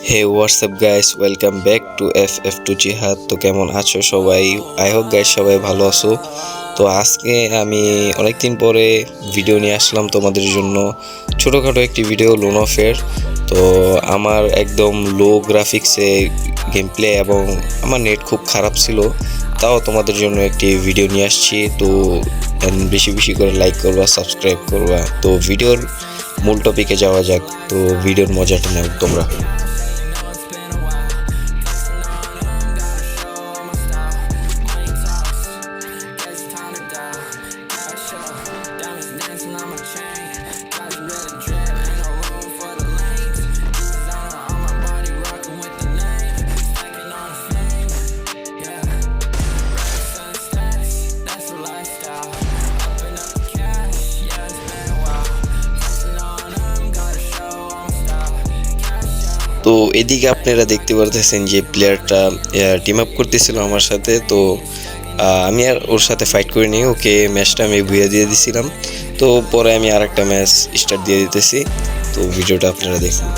Hey WhatsApp guys, welcome back to FF2 Jihad. তো কেমন আছো সবাই? আই হোপ গাইস সবাই ভালো আছো। তো আজকে আমি অনেকদিন পরে ভিডিও নিয়ে আসলাম তোমাদের জন্য, ছোটোখাটো একটি ভিডিও লোন অফের। তো আমার একদম লো গ্রাফিক্সে গেম প্লে এবং আমার নেট খুব খারাপ ছিল, তাও তোমাদের জন্য একটি ভিডিও নিয়ে আসছি। তো বেশি বেশি করে লাইক করবা, সাবস্ক্রাইব করবা। তো ভিডিওর মূল টপিকে যাওয়া যাক। তো ভিডিওর মজাটা নাও তোমরা। তো এদিকে আপনারা দেখতে পারতেছেন যে প্লেয়ারটা টিম আপ করতেছিল আমার সাথে। তো আমি আর ওর সাথে ফাইট করিনি, ওকে ম্যাচটা আমি বুঝিয়ে দিয়ে দিছিলাম। তো পরে আমি আর একটা ম্যাচ স্টার্ট দিয়ে দিতেছি। তো ভিডিওটা আপনারা দেখুন।